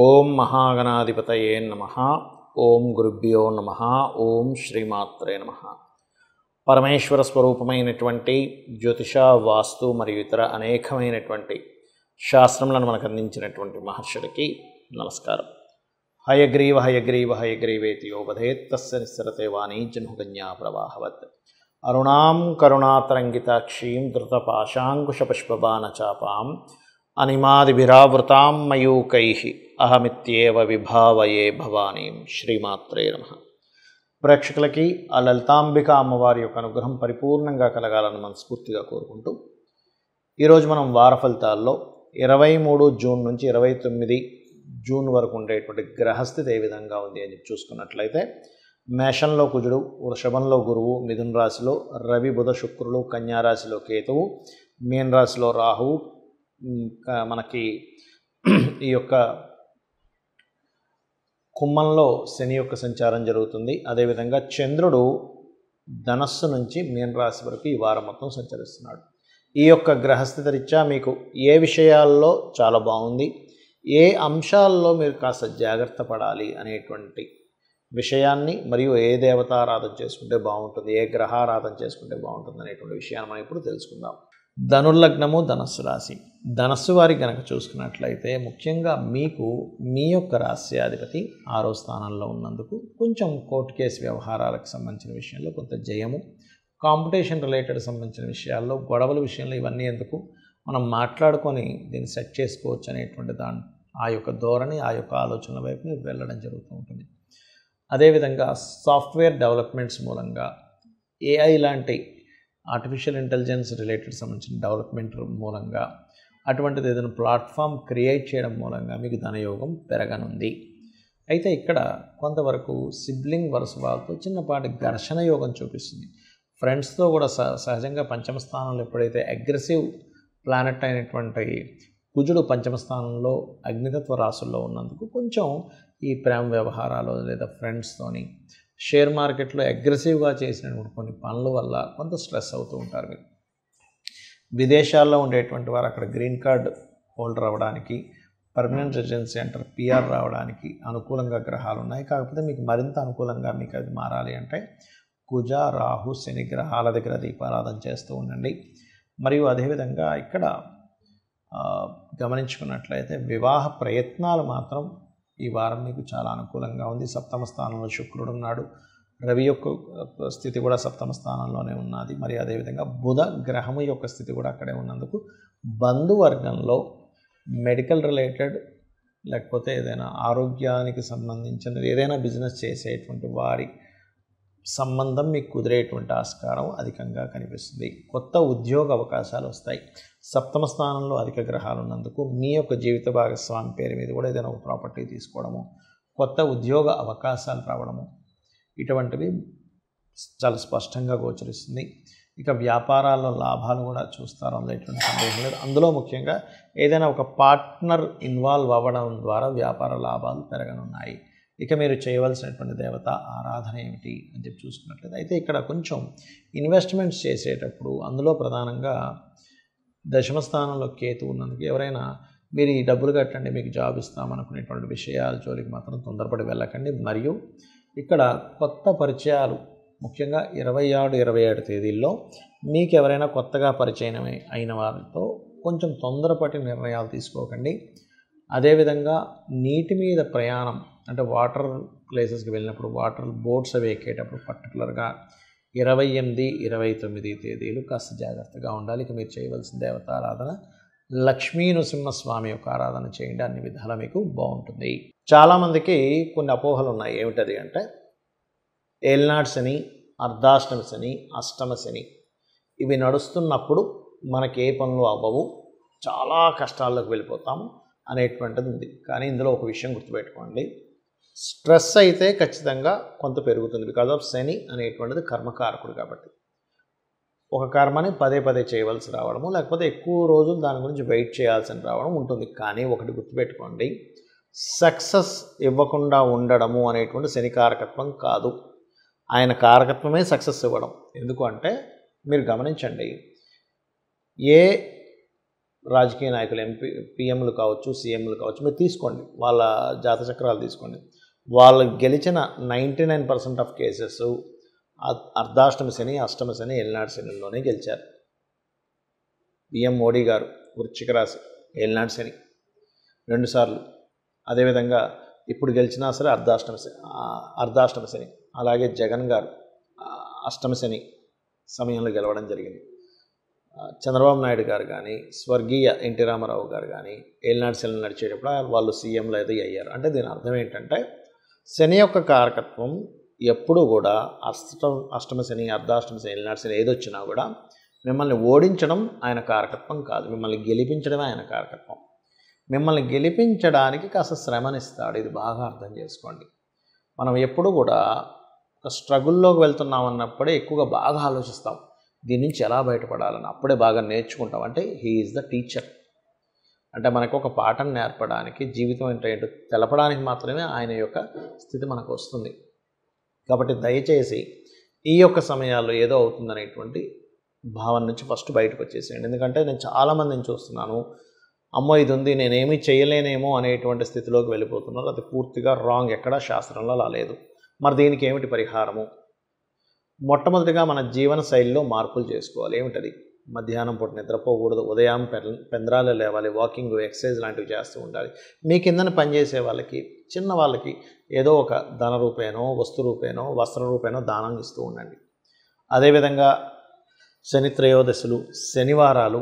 ఓం మహాగణాధిపతయే నమః. ఓం గురుభ్యో నమః. ఓం శ్రీమాత్రే నమః. పరమేశ్వర స్వరూపమైనటువంటి జ్యోతిష, వాస్తు మరియు ఇతర అనేకమైనటువంటి శాస్త్రములను మనకు అందించినటువంటి మహర్షులకి నమస్కారం. హయగ్రీవ హయగ్రీవ హయగ్రీవేతి యోపధేత్ తస్య నిస్సరతే వాణీ జన్మకన్యా ప్రవాహవత్. అరుణాం కరుణాతరంగితాక్షీం ధృతపాశాంకుశపుష్పబాణచాపాం అనిమాదిభిరావృతాం మయూకైః అహమిత్యేవ విభావయే భవానీం. శ్రీమాత్రే నమః. ప్రేక్షకులకి ఆ లలితాంబిక అమ్మవారి యొక్క అనుగ్రహం పరిపూర్ణంగా కలగాలని మనస్ఫూర్తిగా కోరుకుంటూ ఈరోజు మనం వార ఫలితాల్లో 23 జూన్ నుంచి 29 జూన్ వరకు ఉండేటువంటి గ్రహస్థితి ఏ విధంగా ఉంది అని చూసుకున్నట్లయితే, మేషంలో కుజుడు, వృషభంలో గురువు, మిథున రాశిలో రవి, బుధ, శుక్రులు, కన్యా రాశిలో కేతువు, మీన రాశిలో రాహువు, మనకి ఈ యొక్క కుంభంలో శని యొక్క సంచారం జరుగుతుంది. అదేవిధంగా చంద్రుడు ధనస్సు నుంచి మీన రాశి వరకు ఈ వారం మొత్తం సంచరిస్తున్నాడు. ఈ యొక్క గ్రహస్థితి రీత్యా మీకు ఏ విషయాల్లో చాలా బాగుంది, ఏ అంశాల్లో మీరు కాస్త జాగ్రత్త పడాలి అనేటువంటి విషయాన్ని, మరియు ఏ దేవతారాధన చేసుకుంటే బాగుంటుంది, ఏ గ్రహారాధన చేసుకుంటే బాగుంటుంది అనేటువంటి విషయాన్ని మనం ఇప్పుడు తెలుసుకుందాం. ధనుర్లగ్నము, ధనస్సు రాశి. ధనస్సు వారి కనుక చూసుకున్నట్లయితే ముఖ్యంగా మీకు మీ యొక్క రాశ్యాధిపతి 6వ స్థానంలో ఉన్నందుకు కొంచెం కోర్టు కేసు వ్యవహారాలకు సంబంధించిన విషయంలో కొంత జయము, కాంపిటీషన్ రిలేటెడ్ సంబంధించిన విషయాల్లో గొడవల విషయంలో ఇవన్నీ ఎందుకు మనం మాట్లాడుకొని దీన్ని సెట్ చేసుకోవచ్చు అనేటువంటి ఆ యొక్క ధోరణి, ఆ యొక్క ఆలోచనల వైపు వెళ్ళడం జరుగుతూ ఉంటుంది. అదేవిధంగా సాఫ్ట్వేర్ డెవలప్మెంట్స్ మూలంగా ఏఐ లాంటి ఆర్టిఫిషియల్ ఇంటెలిజెన్స్ రిలేటెడ్ సంబంధించిన డెవలప్మెంట్ మూలంగా అటువంటిది ఏదైనా ప్లాట్ఫామ్ క్రియేట్ చేయడం మూలంగా మీకు ధనయోగం పెరగనుంది. అయితే ఇక్కడ కొంతవరకు సిబ్లింగ్ వరుస వాళ్ళతో చిన్నపాటి ఘర్షణ యోగం చూపిస్తుంది. ఫ్రెండ్స్తో కూడా సహజంగా పంచమ స్థానంలో ఎప్పుడైతే అగ్రెసివ్ ప్లానెట్ అయినటువంటి కుజుడు పంచమ స్థానంలో అగ్నితత్వ రాశుల్లో ఉన్నందుకు కొంచెం ఈ ప్రేమ వ్యవహారాలు లేదా ఫ్రెండ్స్తోని షేర్ మార్కెట్లో అగ్రెసివ్గా చేసినటువంటి కొన్ని పనుల వల్ల కొంత స్ట్రెస్ అవుతూ ఉంటారు. మీరు విదేశాల్లో ఉండేటువంటి వారు అక్కడ గ్రీన్ కార్డ్ హోల్డర్ అవ్వడానికి, పర్మనెంట్ రెసిడెన్సీ అంటారు, పిఆర్ రావడానికి అనుకూలంగా గ్రహాలు ఉన్నాయి. కాకపోతే మీకు మరింత అనుకూలంగా మీకు అది మారాలి అంటే కుజ, రాహు, శని గ్రహాల దగ్గర దీపారాధన చేస్తూ ఉండండి. మరియు అదేవిధంగా ఇక్కడ గమనించుకున్నట్లయితే వివాహ ప్రయత్నాలు మాత్రం ఈ వారం మీకు చాలా అనుకూలంగా ఉంది. సప్తమ స్థానంలో శుక్రుడు ఉన్నాడు. రవి యొక్క స్థితి కూడా సప్తమ స్థానంలోనే ఉన్నది. మరి అదేవిధంగా బుధ గ్రహము యొక్క స్థితి కూడా అక్కడే ఉన్నందుకు బంధువర్గంలో మెడికల్ రిలేటెడ్ లేకపోతే ఏదైనా ఆరోగ్యానికి సంబంధించిన ఏదైనా బిజినెస్ చేసేటువంటి వారి సంబంధం మీకు కుదిరేటువంటి ఆస్కారం అధికంగా కనిపిస్తుంది. కొత్త ఉద్యోగ అవకాశాలు వస్తాయి. సప్తమ స్థానంలో అధిక గ్రహాలు ఉన్నందుకు మీ యొక్క జీవిత భాగస్వామి పేరు మీద కూడా ఏదైనా ఒక ప్రాపర్టీ తీసుకోవడము, కొత్త ఉద్యోగ అవకాశాలు రావడము, ఇటువంటివి చాలా స్పష్టంగా గోచరిస్తుంది. ఇక వ్యాపారాల్లో లాభాలు కూడా చూస్తారు, అందులో ఎటువంటి సందేహం లేదు. అందులో ముఖ్యంగా ఏదైనా ఒక పార్ట్నర్ ఇన్వాల్వ్ అవ్వడం ద్వారా వ్యాపార లాభాలు పెరగనున్నాయి. ఇక మీరు చేయవలసినటువంటి దేవత ఆరాధన ఏమిటి అని చెప్పి చూసుకున్నట్లయితే, అయితే ఇక్కడ కొంచెం ఇన్వెస్ట్మెంట్స్ చేసేటప్పుడు అందులో ప్రధానంగా దశమ స్థానంలో కేతు ఉన్నందుకు ఎవరైనా మీరు ఈ డబ్బులు కట్టండి మీకు జాబ్ ఇస్తామనుకునేటువంటి విషయాల జోలికి మాత్రం తొందరపడి వెళ్ళకండి. మరియు ఇక్కడ కొత్త పరిచయాలు ముఖ్యంగా 26, 27 తేదీల్లో మీకు ఎవరైనా కొత్తగా పరిచయం అయిన వారితో కొంచెం తొందరపడి నిర్ణయాలు తీసుకోకండి. అదేవిధంగా నీటి మీద ప్రయాణం అంటే వాటర్ ప్లేసెస్కి వెళ్ళినప్పుడు, వాటర్ బోట్స్ అవి ఎక్కేటప్పుడు పర్టికులర్గా 28, 29 తేదీలు కాస్త జాగ్రత్తగా ఉండాలి. ఇక మీరు చేయవలసిన దేవతారాధన లక్ష్మీ నృసింహస్వామి యొక్క ఆరాధన చేయండి. అన్ని విధాలా మీకు బాగుంటుంది. చాలామందికి కొన్ని అపోహలు ఉన్నాయి. ఏమిటది అంటే ఏలినాటి శని, అర్ధాష్టమి శని, అష్టమ శని ఇవి నడుస్తున్నప్పుడు మనకి ఏ పనులు అవ్వవు, చాలా కష్టాల్లోకి వెళ్ళిపోతాము అనేటువంటిది ఉంది. కానీ ఇందులో ఒక విషయం గుర్తుపెట్టుకోండి, స్ట్రెస్ అయితే ఖచ్చితంగా కొంత పెరుగుతుంది. బికాజ్ ఆఫ్ శని అనేటువంటిది కర్మకారకుడు కాబట్టి ఒక కర్మని పదే పదే చేయవలసి రావడము, లేకపోతే ఎక్కువ రోజులు దాని గురించి వెయిట్ చేయాల్సి రావడం ఉంటుంది. కానీ ఒకటి గుర్తుపెట్టుకోండి, సక్సెస్ ఇవ్వకుండా ఉండడము అనేటువంటి శని కారకత్వం కాదు, ఆయన కారకత్వమే సక్సెస్ ఇవ్వడం. ఎందుకు అంటే మీరు గమనించండి, ఏ రాజకీయ నాయకులు పిఎంలు కావచ్చు, సీఎంలు కావచ్చు, మీరు తీసుకోండి, వాళ్ళ జాతచక్రాలు తీసుకోండి. వాళ్ళు గెలిచిన 99% ఆఫ్ కేసెస్ అర్ధాష్టమ శని, అష్టమ శని, ఏలినాటి శనిలోనే గెలిచారు. పిఎం మోడీ గారు వృశ్చిక రాశి, ఏలినాటి శని 2 సార్లు. అదేవిధంగా ఇప్పుడు గెలిచినా సరే అర్ధాష్టమ శని. అలాగే జగన్ గారు అష్టమ శని సమయంలో గెలవడం జరిగింది. చంద్రబాబు నాయుడు గారు కానీ, స్వర్గీయ ఎన్టీ రామారావు గారు కానీ ఏలినాటి శని నడిచేటప్పుడు వాళ్ళు సీఎంలు అయితే అయ్యారు. అంటే దీని అర్థం ఏంటంటే శని యొక్క కారకత్వం ఎప్పుడు కూడా అష్టమ శని, అర్ధాష్టమ శని, ఏలినాటి శని ఏదొచ్చినా కూడా మిమ్మల్ని ఓడించడం ఆయన కారకత్వం కాదు, మిమ్మల్ని గెలిపించడమే ఆయన కారకత్వం. మిమ్మల్ని గెలిపించడానికి కాస్త శ్రమనిస్తాడు. ఇది బాగా అర్థం చేసుకోండి. మనం ఎప్పుడు కూడా ఒక స్ట్రగుల్లోకి వెళ్తున్నాం అన్నప్పుడే ఎక్కువగా బాగా ఆలోచిస్తాం, దీని నుంచి ఎలా బయటపడాలని. అప్పుడే బాగా నేర్చుకుంటాం. అంటే హీ ఈజ్ ద టీచర్. అంటే మనకు ఒక పాఠం నేర్పడానికి, జీవితం ఏంటో తెలపడానికి మాత్రమే ఆయన యొక్క స్థితి మనకు వస్తుంది. కాబట్టి దయచేసి ఈ యొక్క సమయాల్లో ఏదో అవుతుందనేటువంటి భావన నుంచి ఫస్ట్ బయటకు వచ్చేసేయండి. ఎందుకంటే నేను చాలామందిని చూస్తున్నాను, అమ్మో ఇది ఉంది, నేనేమీ చేయలేనేమో అనేటువంటి స్థితిలోకి వెళ్ళిపోతున్నారు. అది పూర్తిగా రాంగ్. ఎక్కడా శాస్త్రంలో అలా లేదు. మరి దీనికి ఏమిటి పరిహారము? మొట్టమొదటిగా మన జీవన శైలిలో మార్పులు చేసుకోవాలి. ఏమిటది? మధ్యాహ్నం పూట నిద్రపోకూడదు, ఉదయం పెందరాలే లేవాలి, వాకింగ్, ఎక్సర్సైజ్ లాంటివి చేస్తూ ఉండాలి. మీ కిందన పనిచేసే వాళ్ళకి, చిన్న వాళ్ళకి ఏదో ఒక ధన రూపేనో, వస్తు రూపేనో, వస్త్ర రూపేనో దానం ఇస్తూ ఉండండి. అదేవిధంగా శని త్రయోదశులు, శనివారాలు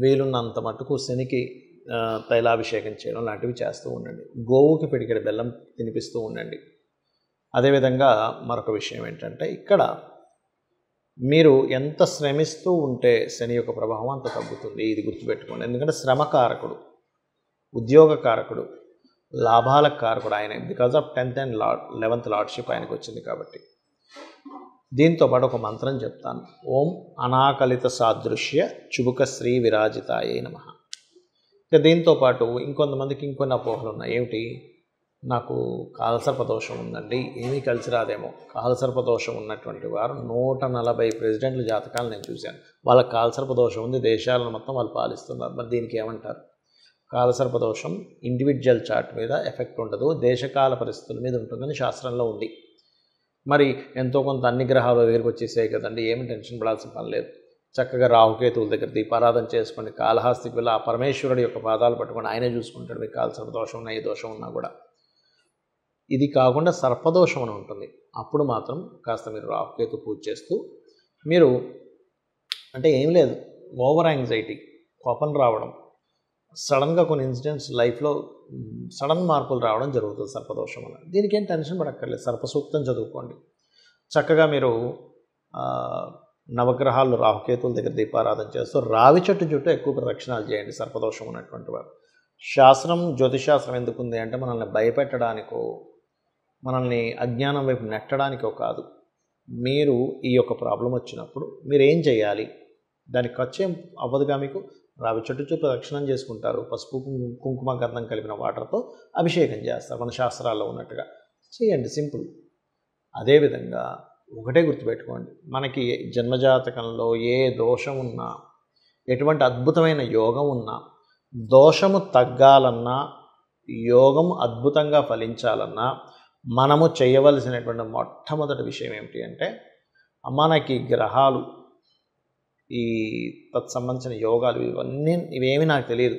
వీలున్నంత మటుకు శనికి తైలాభిషేకం చేయడం లాంటివి చేస్తూ ఉండండి. గోవుకి పిడికెడు బెల్లం తినిపిస్తూ ఉండండి. అదేవిధంగా మరొక విషయం ఏంటంటే, ఇక్కడ మీరు ఎంత శ్రమిస్తూ ఉంటే శని యొక్క ప్రభావం అంత తగ్గుతుంది. ఇది గుర్తుపెట్టుకోండి. ఎందుకంటే శ్రమకారకుడు, ఉద్యోగకారకుడు, లాభాల కారకుడు ఆయన. Because of 10th and 11th lordship ఆయనకు వచ్చింది కాబట్టి. దీంతో పాటు ఒక మంత్రం చెప్తాను. ఓం అనాకలిత సాదృశ్య చుబుక శ్రీ విరాజితాయే నమః. ఇక దీంతో పాటు ఇంకొంతమందికి ఇంకొన్ని అపోహలు ఉన్నాయి. ఏమిటి? నాకు కాలసర్పదోషం ఉందండి, ఏమీ కలిసి రాదేమో. కాలసర్పదోషం ఉన్నటువంటి వారు 140 ప్రెసిడెంట్ల జాతకాలు నేను చూశాను. వాళ్ళకి కాలసర్పదోషం ఉంది, దేశాలను మొత్తం వాళ్ళు పాలిస్తున్నారు. మరి దీనికి ఏమంటారు? కాలసర్పదోషం ఇండివిజువల్ చార్ట్ మీద ఎఫెక్ట్ ఉండదు, దేశకాల పరిస్థితుల మీద ఉంటుందని శాస్త్రంలో ఉంది. మరి ఎంతో కొంత అన్ని గ్రహాలు దగ్గరికి వచ్చేసాయి కదండి, ఏమి టెన్షన్ పడాల్సిన పని లేదు. చక్కగా రాహుకేతువుల దగ్గర దీపారాధన చేసుకోండి. కాళహస్తికి వెళ్ళి ఆ పరమేశ్వరుడు యొక్క పాదాలు పట్టుకొని ఆయనే చూసుకుంటాడు. మీకు కాలసర్పదోషం ఉన్నా, ఏ దోషం ఉన్నా కూడా. ఇది కాకుండా సర్పదోషం అని ఉంటుంది. అప్పుడు మాత్రం కాస్త మీరు రాహుకేతు పూజ చేస్తూ, మీరు అంటే ఏం లేదు, ఓవర్ యాంగ్జైటీ, కోపం రావడం, సడన్గా కొన్ని ఇన్సిడెంట్స్ లైఫ్లో సడన్ మార్పులు రావడం జరుగుతుంది సర్పదోషం వల్ల. దీనికి ఏం టెన్షన్ పడక్కర్లేదు. సర్పసూక్తం చదువుకోండి. చక్కగా మీరు నవగ్రహాలు రాహుకేతుల దగ్గర దీపారాధన చేస్తూ రావి చెట్టు చుట్టూ ఎక్కువ ప్రదక్షిణాలు చేయండి సర్పదోషం ఉన్నటువంటి వారు. శాస్త్రం, జ్యోతిశాస్త్రం ఎందుకుంది అంటే మనల్ని భయపెట్టడానికో, మనల్ని అజ్ఞానం వైపు నెట్టడానికో కాదు. మీరు ఈ యొక్క ప్రాబ్లం వచ్చినప్పుడు మీరు ఏం చేయాలి? దానికి ఖర్చేం అవ్వదుగా మీకు. రావి చెట్టు చుట్టూ ప్రదక్షిణం చేసుకుంటారు, పసుపు కుంకుమ గంధం కలిపిన వాటర్తో అభిషేకం చేస్తారు మన శాస్త్రాల్లో ఉన్నట్టుగా. చేయండి, సింపుల్. అదేవిధంగా ఒకటే గుర్తుపెట్టుకోండి, మనకి జన్మజాతకంలో ఏ దోషం ఉన్నా, ఎటువంటి అద్భుతమైన యోగం ఉన్నా, దోషము తగ్గాలన్నా, యోగం అద్భుతంగా ఫలించాలన్నా మనము చేయవలసినటువంటి మొట్టమొదటి విషయం ఏమిటి అంటే, అమ్మ నాకు ఈ గ్రహాలు, ఈ తత్సంబంధించిన యోగాలు ఇవేమీ నాకు తెలియదు,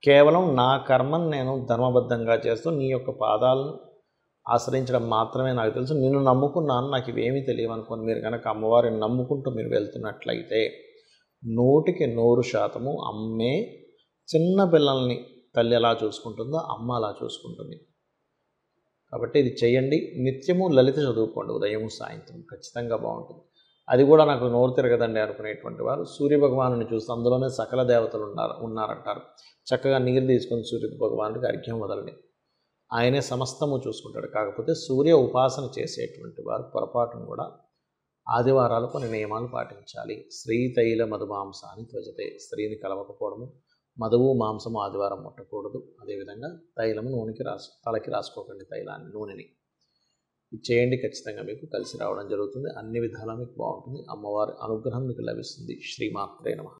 కేవలం నా కర్మను నేను ధర్మబద్ధంగా చేస్తూ నీ యొక్క పాదాలను ఆశ్రయించడం మాత్రమే నాకు తెలుసు, నిన్ను నమ్ముకున్నాను, నాకు ఇవేమీ తెలియవు అనుకోని మీరు కనుక అమ్మవారిని నమ్ముకుంటూ మీరు వెళ్తున్నట్లయితే 100% అమ్మే చిన్న పిల్లల్ని తల్లి ఎలా చూసుకుంటుందో అమ్మ అలా చూసుకుంటుంది. కాబట్టి ఇది చేయండి. నిత్యము లలిత చదువుకోండి, ఉదయం సాయంత్రం, ఖచ్చితంగా బాగుంటుంది. అది కూడా నాకు నోరు తిరగదండి అనుకునేటువంటి వారు సూర్యభగవాను చూస్తే అందులోనే సకల దేవతలు ఉన్నారంటారు. చక్కగా నీరు తీసుకొని సూర్య భగవానుడికి అర్ఘ్యం వదలండి, ఆయనే సమస్తము చూసుకుంటాడు. కాకపోతే సూర్య ఉపాసన చేసేటువంటి వారు పొరపాటును కూడా ఆదివారాలు కొన్ని నియమాలు పాటించాలి. శ్రీతైల మధుమాంసాన్ని త్వజతే, స్త్రీని కలవకపోవడము, మధువు మాంసము ఆదివారం ముట్టకూడదు. అదేవిధంగా తైలము తలకి రాసుకోకండి, తైలాన్ని, నూనెని. ఇది చేయండి, ఖచ్చితంగా మీకు కలిసి రావడం జరుగుతుంది. అన్ని విధాలా మీకు బాగుంటుంది. అమ్మవారి అనుగ్రహం మీకు లభిస్తుంది. శ్రీమాత్రే నమః.